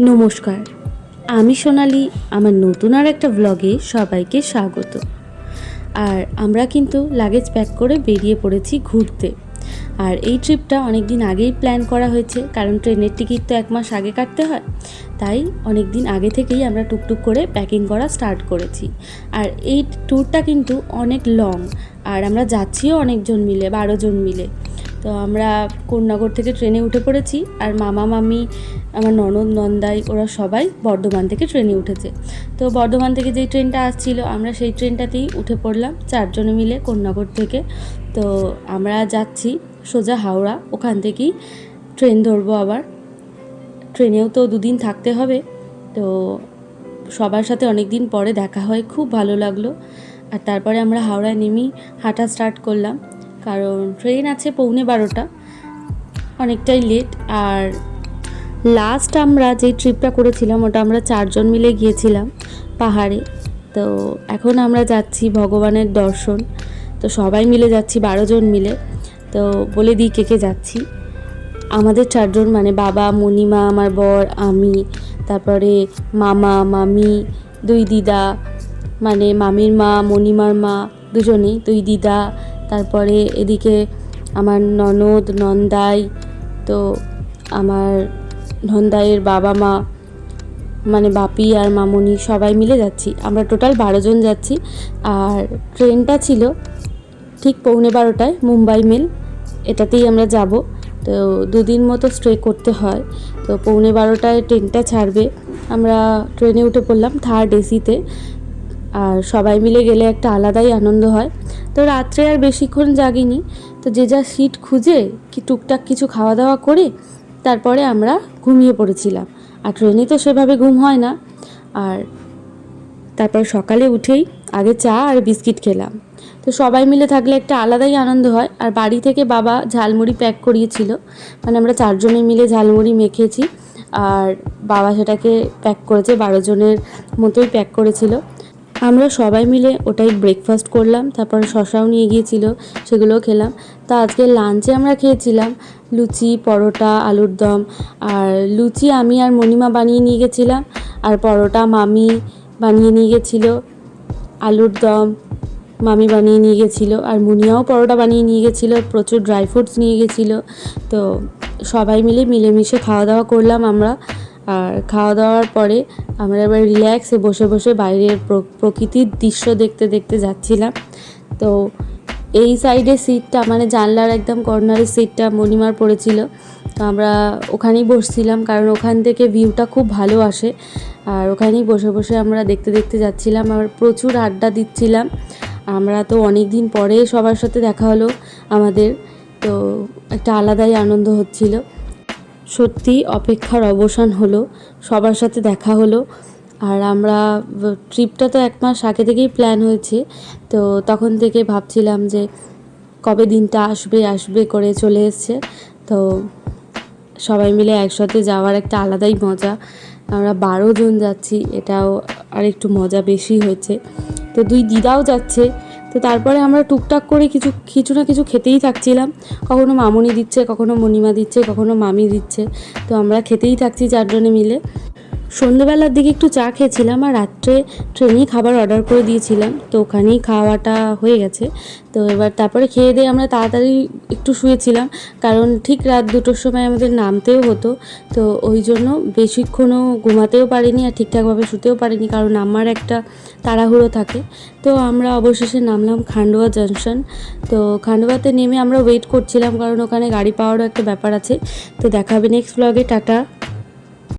নমস্কার, আমি সোনালি। আমার নতুন আর একটা ব্লগে সবাইকে স্বাগত। আর আমরা কিন্তু লাগেজ প্যাক করে বেরিয়ে পড়েছি ঘুরতে। আর এই ট্রিপটা অনেক দিন আগেই প্ল্যান করা হয়েছে, কারণ ট্রেনের টিকিট তো 1 মাস আগে কাটতে হয়। তাই অনেক দিন আগে থেকেই আমরা টুকটুক করে প্যাকিং করা স্টার্ট করেছি। আর এই ট্যুরটা কিন্তু অনেক লং, আর আমরা যাচ্ছিও অনেকজন মিলে, 12 জন মিলে। তো আমরা কোন্নগর থেকে ট্রেনে উঠে পড়েছি, আর মামা মামি, আমার ননদ নন্দাই, ওরা সবাই বর্ধমান থেকে ট্রেনে উঠেছে। তো বর্ধমান থেকে যেই ট্রেনটা আসছিল, আমরা সেই ট্রেনটাতেই উঠে পড়লাম 4 জনে মিলে কোন্নগর থেকে। তো আমরা যাচ্ছি সোজা হাওড়া, ওখান থেকেই ট্রেন ধরবো। আবার ট্রেনেও তো 2 দিন থাকতে হবে। তো সবার সাথে অনেক দিন পরে দেখা হয়, খুব ভালো লাগলো। আর তারপরে আমরা হাওড়ায় নেমেই হাঁটা স্টার্ট করলাম, কারণ ট্রেন আছে 11:15, অনেকটাই লেট। আর লাস্ট আমরা যে ট্রিপটা করেছিলাম, ওটা আমরা 4 জন মিলে গিয়েছিলাম পাহাড়ে। তো এখন আমরা যাচ্ছি ভগবানের দর্শন। তো সবাই মিলে যাচ্ছি 12 জন মিলে। তো বলে দিই কে কে যাচ্ছি। আমাদের 4 জন, মানে বাবা, মণিমা, আমার বর, আমি, তারপরে মামা মামি, 2 দিদা, মানে মামির মা, মণিমার মা, দুজনেই 2 দিদা। তারপরে এদিকে আমার ননদ নন্দাই, তো আমার নন্দাইয়ের বাবা মা, মানে বাপি আর মামনি, সবাই মিলে যাচ্ছি। আমরা টোটাল 12 জন যাচ্ছি। আর ট্রেনটা ছিল ঠিক 11:15 মুম্বাই মেল, এটাতেই আমরা যাব। তো 2 দিন মতো স্টে করতে হয়। তো 11:15 ট্রেনটা ছাড়বে। আমরা ট্রেনে উঠে পড়লাম 3rd এসিতে। আর সবাই মিলে গেলে একটা আলাদাই আনন্দ হয়। তো রাত্রে আর বেশিক্ষণ জাগিনি, তো যে যা সিট খুঁজে কি টুকটাক কিছু খাওয়া দাওয়া করে তারপরে আমরা ঘুমিয়ে পড়েছিলাম। আর ট্রেনে তো সেভাবে ঘুম হয় না। আর তারপর সকালে উঠেই আগে চা আর বিস্কিট খেলাম। তো সবাই মিলে থাকলে একটা আলাদাই আনন্দ হয়। আর বাড়ি থেকে বাবা ঝালমুড়ি প্যাক করিয়েছিল, মানে আমরা 4 জনে মিলে ঝালমুড়ি মেখেছি। আর বাবা সেটাকে প্যাক করেছে, 12 জনের মতোই প্যাক করেছিল। আমরা সবাই মিলে ওটাই ব্রেকফাস্ট করলাম। তারপর শশাও নিয়ে গিয়েছিল, সেগুলোও খেলাম। তো আজকে লাঞ্চে আমরা খেয়েছিলাম লুচি, পরোটা, আলুর দম। আর লুচি আমি আর মণিমা বানিয়ে নিয়ে গেছিলাম, আর পরোটা মামি বানিয়ে নিয়ে গেছিলো, আলুর দম মামি বানিয়ে নিয়ে গেছিলো, আর মুনিয়াও পরোটা বানিয়ে নিয়ে গেছিলো, প্রচুর ড্রাই ফ্রুটস নিয়ে গেছিলো। তো সবাই মিলে মিলেমিশে খাওয়া দাওয়া করলাম আমরা। আর খাওয়া দাওয়ার পরে আমরা এবার রিল্যাক্সে বসে বসে বাইরের প্রকৃতির দৃশ্য দেখতে দেখতে যাচ্ছিলাম। তো এই সাইডের সিটটা, মানে জানলার একদম কর্নারের সিটটা মণিমার পড়েছিল। তো আমরা ওখানেই বসছিলাম, কারণ ওখান থেকে ভিউটা খুব ভালো আসে। আর ওখানেই বসে বসে আমরা দেখতে দেখতে যাচ্ছিলাম, আর প্রচুর আড্ডা দিচ্ছিলাম। আমরা তো অনেক দিন পরে সবার সাথে দেখা হলো আমাদের, তো একটা আলাদাই আনন্দ হচ্ছিল। সত্যি অপেক্ষার অবসান হলো, সবার সাথে দেখা হলো। আর আমরা ট্রিপটা তো 1 মাস আগে থেকেই প্ল্যান হয়েছে। তো তখন থেকে ভাবছিলাম যে কবে দিনটা আসবে আসবে করে চলে এসছে। তো সবাই মিলে একসাথে যাওয়ার একটা আলাদাই মজা। আমরা 12 জন যাচ্ছি, এটাও আর একটু মজা বেশি হয়েছে। তো 2 দিদাও যাচ্ছে। তো তারপরে আমরা টুকটাক করে কিছু না কিছু খেতেই থাকছিলাম। কখনো মামনি দিচ্ছে, কখনো মণিমা দিচ্ছে, কখনো মামি দিচ্ছে। তো আমরা খেতেই থাকছি 4 জনে মিলে। সন্ধ্যেবেলার দিকে একটু চা খেয়েছিলাম, আর রাত্রে ট্রেনেই খাবার অর্ডার করে দিয়েছিলাম। তো ওখানেই খাওয়াটা হয়ে গেছে। তো এবার তারপরে খেয়ে দিয়ে আমরা তাড়াতাড়ি একটু শুয়েছিলাম, কারণ ঠিক রাত 2টোর সময় আমাদের নামতেও হতো। তো ওই জন্য বেশিক্ষণও ঘুমাতেও পারিনি, আর ঠিকঠাকভাবে শুতেও পারিনি, কারণ আমার একটা তাড়াহুড়ো থাকে। তো আমরা অবশেষে নামলাম খান্ডোয়া জাংশন। তো খান্ডোয়াতে নেমে আমরা ওয়েট করছিলাম, কারণ ওখানে গাড়ি পাওয়ারও একটা ব্যাপার আছে। তো দেখা হবে নেক্সট ব্লগে। টাটা।